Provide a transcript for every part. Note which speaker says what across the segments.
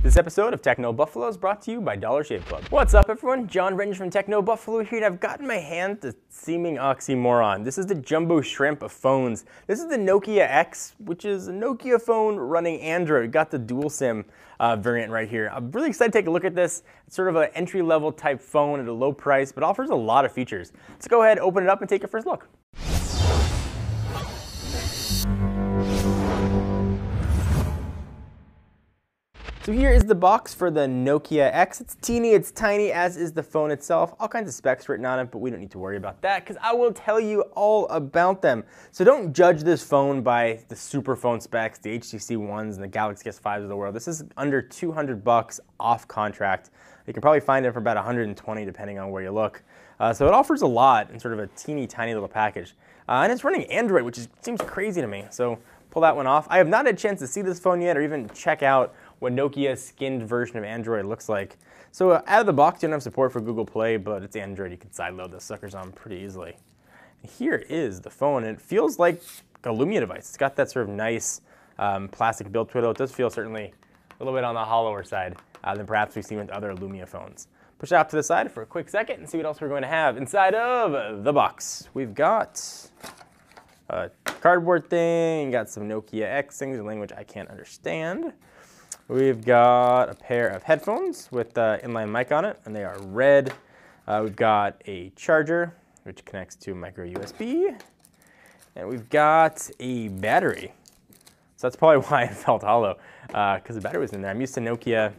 Speaker 1: This episode of Techno Buffalo is brought to you by Dollar Shave Club. What's up everyone? John Range from Techno Buffalo here, and I've gotten my hand the seeming oxymoron. This is the jumbo shrimp of phones. This is the Nokia X, which is a Nokia phone running Android. Got the dual SIM variant right here. I'm really excited to take a look at this. It's sort of an entry-level type phone at a low price, but offers a lot of features. Let's go ahead, open it up, and take a first look. So here is the box for the Nokia X. It's teeny, it's tiny, as is the phone itself. All kinds of specs written on it, but we don't need to worry about that because I will tell you all about them. So don't judge this phone by the super phone specs, the HTC ones and the Galaxy S5s of the world. This is under 200 bucks off contract. You can probably find it for about 120 depending on where you look. So it offers a lot in sort of a teeny tiny little package. And it's running Android, which seems crazy to me. So pull that one off. I have not had a chance to see this phone yet or even check out what Nokia's skinned version of Android looks like. So out of the box, you don't have support for Google Play, but it's Android. You can sideload the suckers on pretty easily. And here is the phone, and it feels like a Lumia device. It's got that sort of nice plastic build to it. It does feel certainly a little bit on the hollower side than perhaps we've seen with other Lumia phones. Push it out to the side for a quick second and see what else we're going to have inside of the box. We've got a cardboard thing, got some Nokia X things in language I can't understand. We've got a pair of headphones with inline mic on it, and they are red. We've got a charger, which connects to micro USB. And we've got a battery. So that's probably why it felt hollow, because the battery was in there. I'm used to Nokia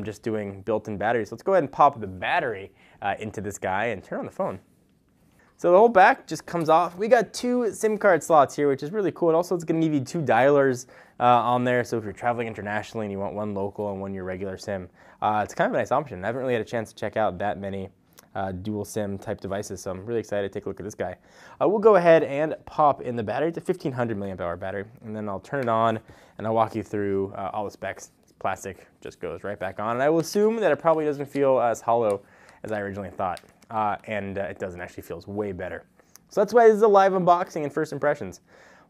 Speaker 1: just doing built-in batteries. So let's go ahead and pop the battery into this guy and turn on the phone. So the whole back just comes off. We got two SIM card slots here, which is really cool. And also it's going to give you two dialers on there. So if you're traveling internationally and you want one local and one your regular SIM, it's kind of a nice option. I haven't really had a chance to check out that many dual SIM type devices, so I'm really excited to take a look at this guy. We'll go ahead and pop in the battery. It's a 1500 milliamp hour battery, and then I'll turn it on and I'll walk you through all the specs. Plastic just goes right back on, and I will assume that it probably doesn't feel as hollow as I originally thought. And it doesn't actually, feels way better. So that's why this is a live unboxing and first impressions.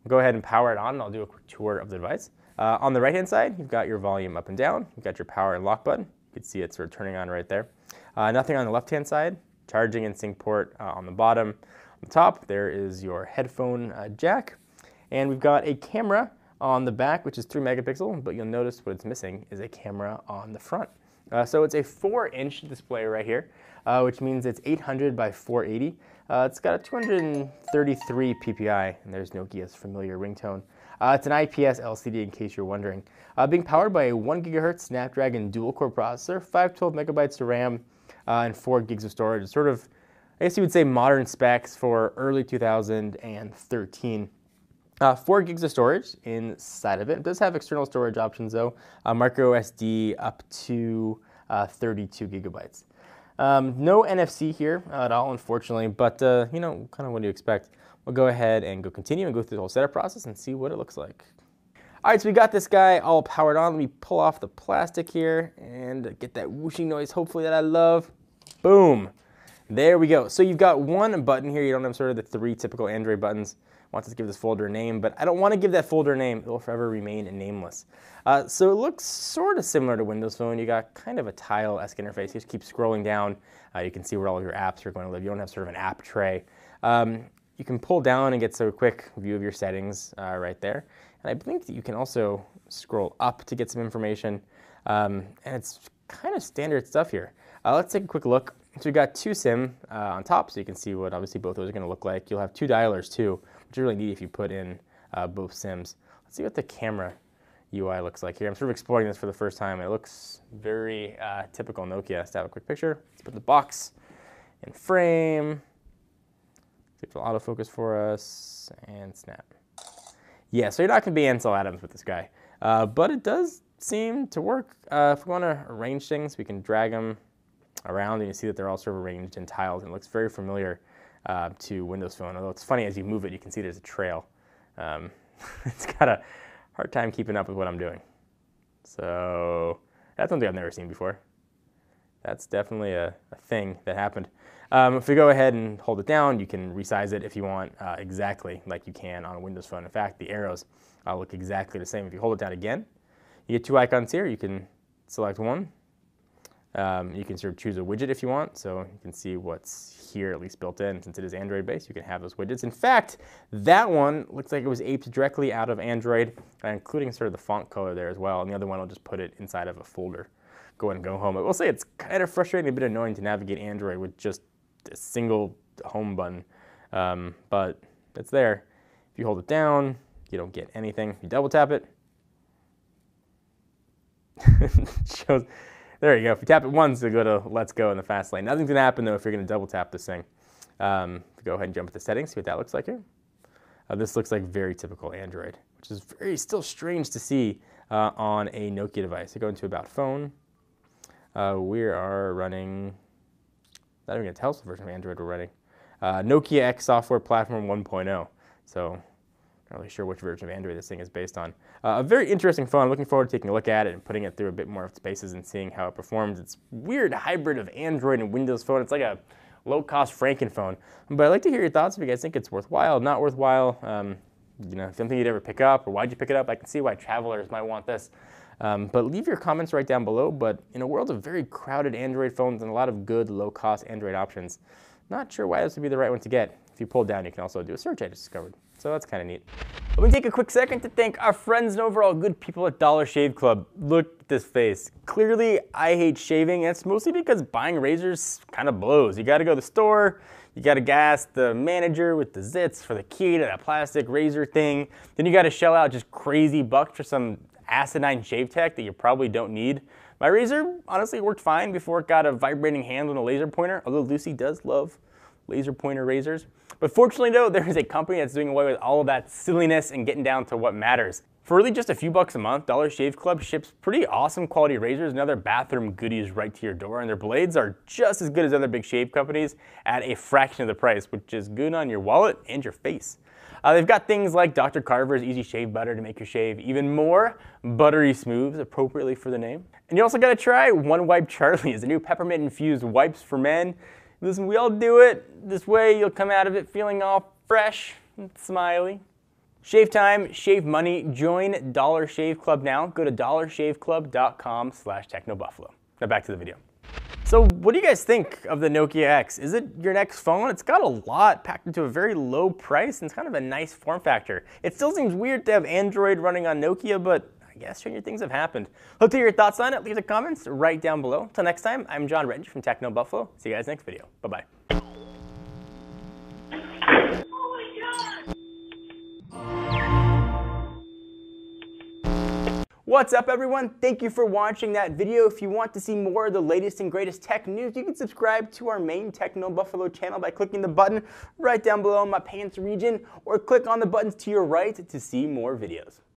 Speaker 1: We'll go ahead and power it on, and I'll do a quick tour of the device. On the right-hand side, you've got your volume up and down. You've got your power and lock button. You can see it sort of turning on right there. Nothing on the left-hand side. Charging and sync port on the bottom. On the top, there is your headphone jack. And we've got a camera on the back, which is 3 megapixel, but you'll notice what it's missing is a camera on the front. So it's a 4-inch display right here, which means it's 800 by 480. It's got a 233 ppi, and there's Nokia's familiar ringtone. It's an IPS LCD in case you're wondering. Being powered by a 1 gigahertz Snapdragon dual-core processor, 512 megabytes of RAM, and 4 gigs of storage. It's sort of, I guess you would say, modern specs for early 2013. 4 gigs of storage inside of it. It does have external storage options though. Micro SD up to 32 gigabytes. No NFC here at all, unfortunately, but you know, kind of what do you expect? We'll go ahead and continue and go through the whole setup process and see what it looks like. All right, so we got this guy all powered on. Let me pull off the plastic here and get that whooshing noise, hopefully, that I love. Boom. There we go. So you've got one button here. You don't have sort of the 3 typical Android buttons. I want to give this folder a name, but I don't want to give that folder a name. It will forever remain nameless. So it looks sort of similar to Windows Phone. You got kind of a tile-esque interface. You just keep scrolling down. You can see where all of your apps are going to live. You don't have sort of an app tray. You can pull down and get a quick view of your settings right there. And I think that you can also scroll up to get some information. And it's kind of standard stuff here. Let's take a quick look. So we've got 2 SIM on top, so you can see what obviously both those are going to look like. You'll have 2 dialers too, which is really neat if you put in both SIMs. Let's see what the camera UI looks like here. I'm sort of exploring this for the first time. It looks very typical Nokia. Let's have a quick picture. Let's put the box in frame. See if it'll autofocus for us, and snap. Yeah, so you're not going to be Ansel Adams with this guy, but it does seem to work. If we want to arrange things, we can drag them around, and you see that they're all sort of arranged in tiles, and it looks very familiar to Windows Phone. Although it's funny, as you move it, you can see there's a trail. It's got a hard time keeping up with what I'm doing. So that's something I've never seen before. That's definitely a thing that happened. If we go ahead and hold it down, you can resize it if you want, exactly like you can on a Windows phone. In fact, the arrows look exactly the same. If you hold it down again, you get two icons here. You can select one. You can sort of choose a widget if you want, so you can see what's here, at least built in. Since it is Android-based, you can have those widgets. In fact, that one looks like it was aped directly out of Android, including sort of the font color there as well. And the other one will just put it inside of a folder. Go ahead and go home. I will say it's kind of frustrating, a bit annoying to navigate Android with just a single home button, but it's there. If you hold it down, you don't get anything. If you double tap it, shows. There you go. If you tap it once, it'll go to Let's Go in the fast lane. Nothing's going to happen, though, if you're going to double tap this thing. Go ahead and jump into settings, see what that looks like here. This looks like very typical Android, which is still strange to see on a Nokia device. You go into About Phone. We are running, not even going to tell us the version of Android we're running. Nokia X Software Platform 1.0. So, not really sure which version of Android this thing is based on. A very interesting phone. I'm looking forward to taking a look at it and putting it through a bit more of its paces and seeing how it performs. It's a weird hybrid of Android and Windows phone. It's like a low-cost Franken-phone. But I'd like to hear your thoughts if you guys think it's worthwhile, not worthwhile. You know, something you'd ever pick up, or why'd you pick it up? I can see why travelers might want this. But leave your comments right down below. But in a world of very crowded Android phones and a lot of good low-cost Android options, not sure why this would be the right one to get. If you pull down, you can also do a search I just discovered. So that's kind of neat. Let me take a quick second to thank our friends and overall good people at Dollar Shave Club. Look at this face. Clearly, I hate shaving, and it's mostly because buying razors kind of blows. You got to go to the store, you got to gas the manager with the zits for the key to that plastic razor thing. Then you got to shell out just crazy bucks for some asinine shave tech that you probably don't need. My razor honestly worked fine before it got a vibrating handle and a laser pointer, although Lucy does love laser pointer razors. But fortunately though, there is a company that's doing away with all of that silliness and getting down to what matters. For really just a few bucks a month, Dollar Shave Club ships pretty awesome quality razors and other bathroom goodies right to your door, and their blades are just as good as other big shave companies at a fraction of the price, which is good on your wallet and your face. They've got things like Dr. Carver's Easy Shave Butter to make your shave even more buttery smooth, appropriately for the name. And you also gotta try One Wipe Charlie's, the new peppermint infused wipes for men. Listen, we all do it. This way you'll come out of it feeling all fresh and smiley. Shave time, shave money. Join Dollar Shave Club now. Go to dollarshaveclub.com/technobuffalo. Now back to the video. So what do you guys think of the Nokia X? Is it your next phone? It's got a lot packed into a very low price, and it's kind of a nice form factor. It still seems weird to have Android running on Nokia, but I guess stranger things have happened. Hope to hear your thoughts on it. Leave the comments right down below. Until next time, I'm John Reddish from TechnoBuffalo. See you guys next video. Bye-bye. What's up, everyone? Thank you for watching that video. If you want to see more of the latest and greatest tech news, you can subscribe to our main TechnoBuffalo channel by clicking the button right down below in my pants region, or click on the buttons to your right to see more videos.